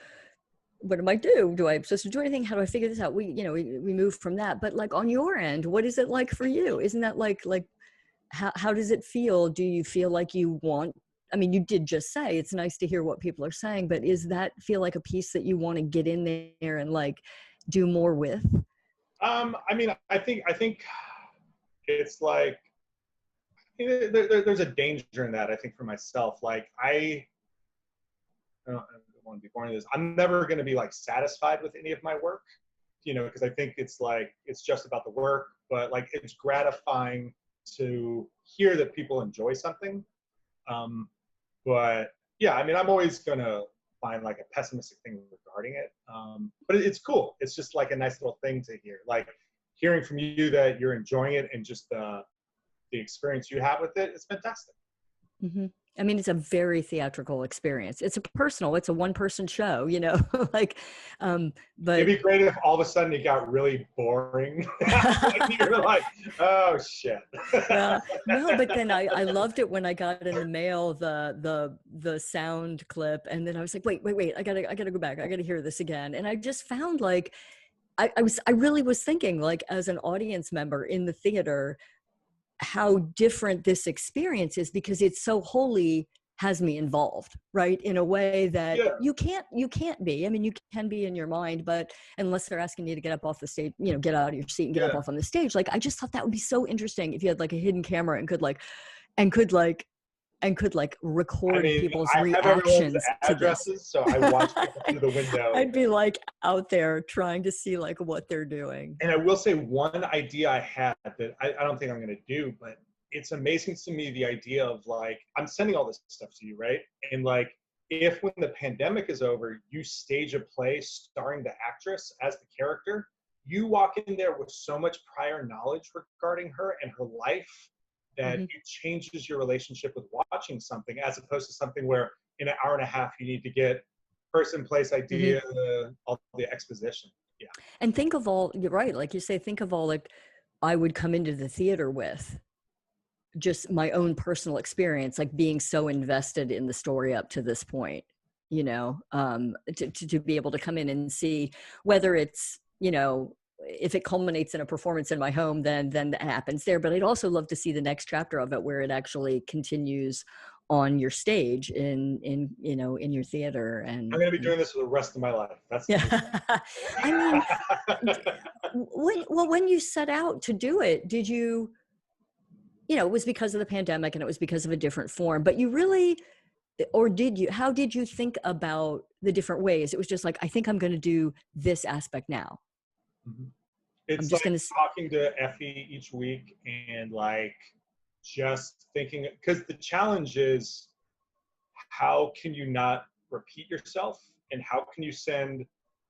what do I do? Do I supposed to do anything? How do I figure this out? We move from that, but like on your end, what is it like for you? Isn't that like how does it feel? Do you feel like you want, I mean, you did just say it's nice to hear what people are saying, but is that feel like a piece that you want to get in there and like do more with? I mean, I think it's like, there's a danger in that, I think, for myself. Like I don't want to be boring this. I'm never going to be like satisfied with any of my work, because I think it's like, it's just about the work, but like it's gratifying to hear that people enjoy something. But yeah, I mean, I'm always going to find like a pessimistic thing regarding it. But it's cool. It's just like a nice little thing to hear, like hearing from you that you're enjoying it and just the experience you have with it. It's fantastic. Mm-hmm. I mean, it's a very theatrical experience. It's a one-person show, like, but it'd be great if all of a sudden it got really boring. You're like, oh shit. No, but then I loved it when I got in the mail the sound clip, and then I was like, wait, I gotta go back. I gotta hear this again. And I just found like, I really was thinking like as an audience member in the theater, how different this experience is because it's so wholly has me involved, right? In a way that you can't be. I mean, you can be in your mind, but unless they're asking you to get up off the stage, get out of your seat and get up off on the stage. Like, I just thought that would be so interesting if you had like a hidden camera and could record people's reactions to this. So I watch people through the window. I'd be like out there trying to see like what they're doing. And I will say one idea I had that I don't think I'm going to do, but it's amazing to me, the idea of like, I'm sending all this stuff to you, right? And like, if when the pandemic is over, you stage a play starring the actress as the character, you walk in there with so much prior knowledge regarding her and her life that it changes your relationship with watching something, as opposed to something where in an hour and a half you need to get person, place, idea, all the exposition. Yeah. And think of all, you're right, like you say, think of all like I would come into the theater with, just my own personal experience, like being so invested in the story up to this point, to be able to come in and see whether it's, if it culminates in a performance in my home, then that happens there. But I'd also love to see the next chapter of it, where it actually continues on your stage in your theater. And I'm going to be doing this for the rest of my life. That's yeah. I mean, when you set out to do it, did you, it was because of the pandemic and it was because of a different form, but you really, or how did you think about the different ways? It was just like, I think I'm going to do this aspect now. Mm-hmm. I'm It's just like going to talking to Effie each week and like just thinking, because the challenge is, how can you not repeat yourself, and how can you send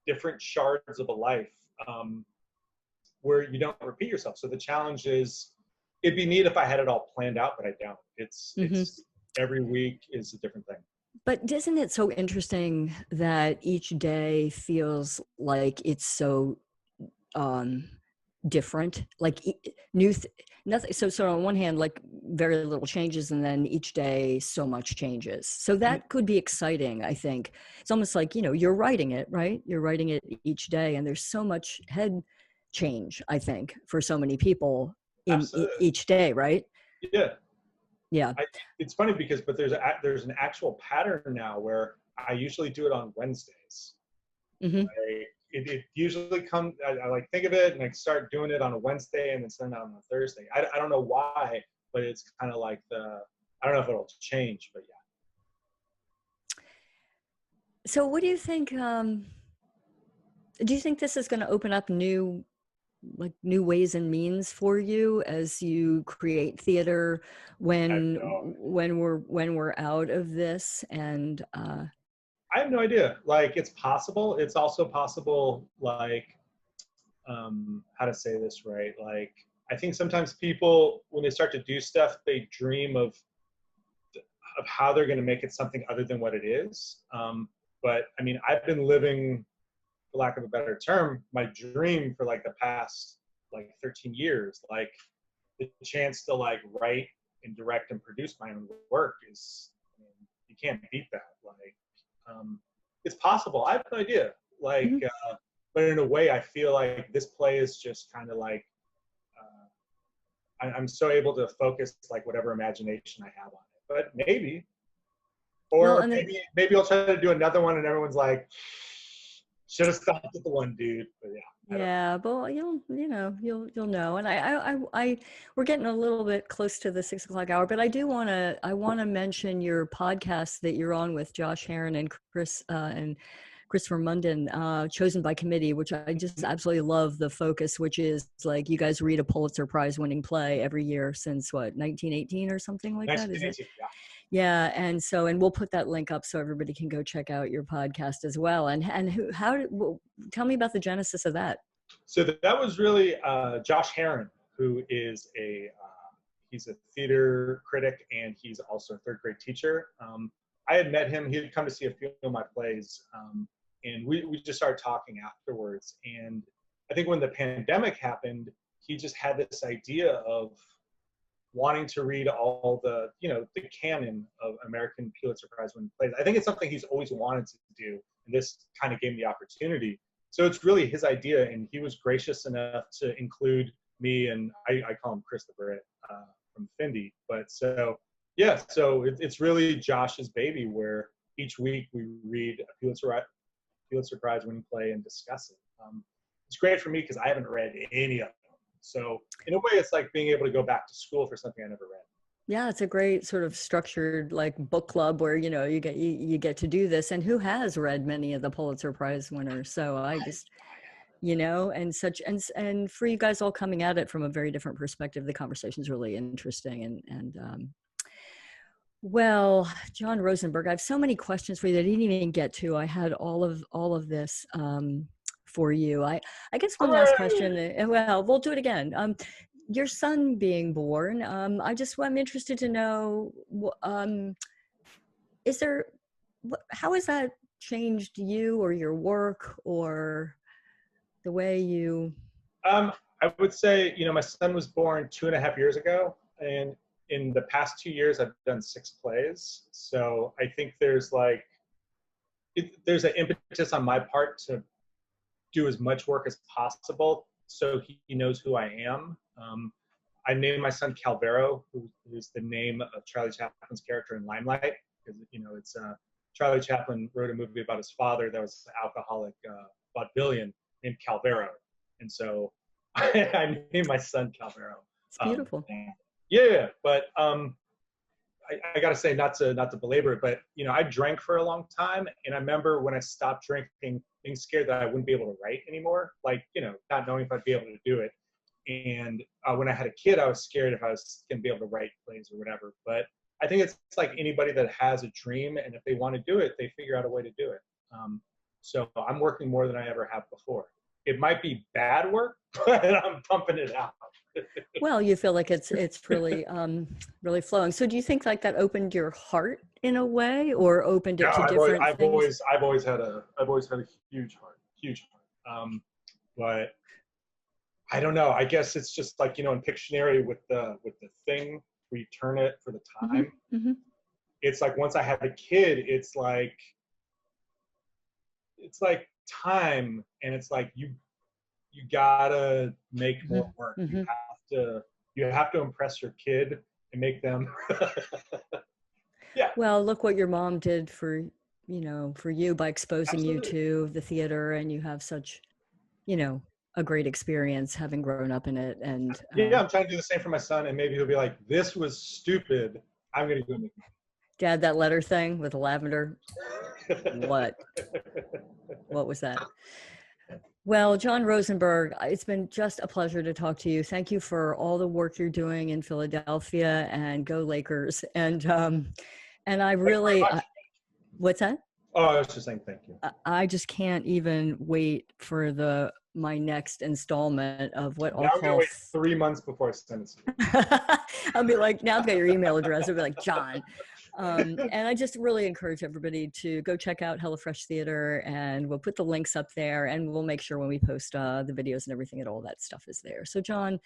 different shards of a life where you don't repeat yourself? So the challenge is, it'd be neat if I had it all planned out, but I don't. It's every week is a different thing. But isn't it so interesting that each day feels like it's so different, like nothing. So on one hand, like very little changes, and then each day so much changes. So that could be exciting. I think it's almost like, you're writing it, right? You're writing it each day, and there's so much head change, I think, for so many people in each day, right? Yeah. It's funny because, but there's an actual pattern now where I usually do it on Wednesdays. It usually comes, I like think of it and I start doing it on a Wednesday and then send it out on a Thursday. I don't know why, but it's kind of like I don't know if it'll change, but yeah. So what do you think, do you think this is going to open up new ways and means for you as you create theater when we're out of this? And I have no idea. Like, it's possible. It's also possible, like, how to say this right? Like, I think sometimes people, when they start to do stuff, they dream of how they're going to make it something other than what it is. But I mean, I've been living, for lack of a better term, my dream for like the past like 13 years. Like, the chance to like write and direct and produce my own work is, I mean, you can't beat that. Like, it's possible. I have no idea. Like, but in a way, I feel like this play is just kind of like, I'm so able to focus like whatever imagination I have on it. But maybe, or maybe I'll try to do another one, and everyone's like, should have stopped at the one dude. But yeah. Yeah, but you'll know. And we're getting a little bit close to the 6 o'clock hour, but I want to mention your podcast that you're on with Josh Heron and Christopher Munden, Chosen by Committee, which I just absolutely love the focus, which is like, you guys read a Pulitzer Prize winning play every year since 1918 or something like that, is it? Yeah. And we'll put that link up so everybody can go check out your podcast as well. And tell me about the genesis of that. So that was really Josh Heron, who is he's a theater critic, and he's also a third grade teacher. I had met him. He had come to see a few of my plays, and we just started talking afterwards. And I think when the pandemic happened, he just had this idea of wanting to read all the canon of American Pulitzer Prize winning plays. I think it's something he's always wanted to do, and this kind of gave him the opportunity. So it's really his idea, and he was gracious enough to include me, and I call him Chris the Brit from Findy. But so it's really Josh's baby, where each week we read a Pulitzer Prize winning play and discuss it. It's great for me because I haven't read any of them. So in a way, it's like being able to go back to school for something I never read. Yeah, it's a great sort of structured like book club where you get to do this. And who has read many of the Pulitzer Prize winners? So I just and for you guys all coming at it from a very different perspective, the conversation's really interesting. And well, John Rosenberg, I have so many questions for you that I didn't even get to. I had all of this for you. I guess one last question. Well, we'll do it again. Your son being born, I'm interested to know, how has that changed you or your work or the way you? I would say, my son was born 2.5 years ago, and in the past 2 years, I've done 6 plays. So I think there's like, there's an impetus on my part to do as much work as possible so he knows who I am. I named my son Calvero, who is the name of Charlie Chaplin's character in Limelight, because it's Charlie Chaplin wrote a movie about his father that was an alcoholic vaudevillian named Calvero, and so I named my son Calvero. It's beautiful. Yeah, but I got to say, not to belabor it, but I drank for a long time, and I remember when I stopped drinking, being scared that I wouldn't be able to write anymore, like not knowing if I'd be able to do it. And when I had a kid, I was scared if I was going to be able to write plays or whatever. But I think it's like anybody that has a dream, and if they want to do it, they figure out a way to do it. So I'm working more than I ever have before. It might be bad work, but I'm pumping it out. Well, you feel like it's really really flowing. So do you think like that opened your heart in a way, or opened it to different things? I've always had a huge heart. But I don't know. I guess it's just like in Pictionary with the thing where you turn it for the time. Mm-hmm. It's like once I had a kid, it's like time, and it's like you gotta make more work. Mm-hmm. You have to impress your kid and make them. Yeah. Well, look what your mom did for you by exposing you to the theater, and you have such a great experience having grown up in it. And yeah, I'm trying to do the same for my son, and maybe he'll be like, "This was stupid. I'm gonna go make it." Dad, that letter thing with the lavender. What was that? Well, John Rosenberg, it's been just a pleasure to talk to you. Thank you for all the work you're doing in Philadelphia, and go Lakers. And I really, what's that? Oh, I was just saying thank you. I just can't even wait for my next installment of what I'll call. Wait 3 months before I send it to you. I'll be like, now I've got your email address. I'll be like, John. And I just really encourage everybody to go check out HelloFresh Theater, and we'll put the links up there, and we'll make sure when we post the videos and everything, and all that stuff is there. So John,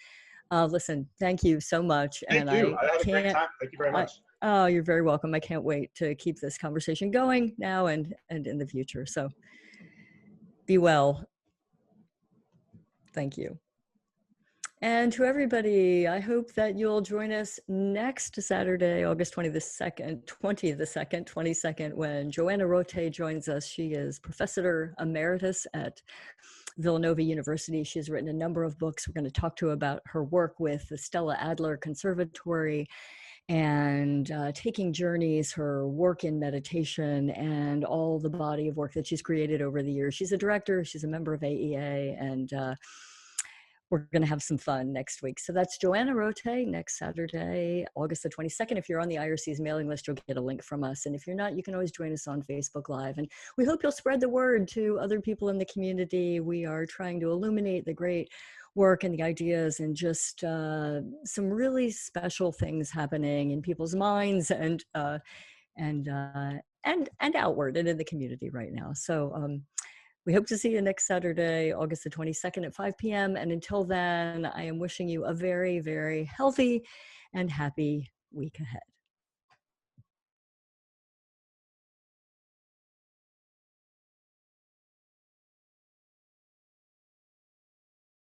listen, thank you so much. Thank you. I had a great time. Thank you very much. Oh, you're very welcome. I can't wait to keep this conversation going now and in the future. So be well. Thank you. And to everybody, I hope that you'll join us next Saturday, August 22nd, when Joanna Rote joins us. She is Professor Emeritus at Villanova University. She's written a number of books. We're going to talk to her about her work with the Stella Adler Conservatory and taking journeys, her work in meditation, and all the body of work that she's created over the years. She's a director, she's a member of AEA, and we're going to have some fun next week. So that's Joanna Rote next Saturday, August the 22nd. If you're on the IRC's mailing list, you'll get a link from us. And if you're not, you can always join us on Facebook Live. And we hope you'll spread the word to other people in the community. We are trying to illuminate the great work and the ideas, and just some really special things happening in people's minds and outward and in the community right now. So we hope to see you next Saturday, August the 22nd at 5 p.m. And until then, I am wishing you a very, very healthy and happy week ahead.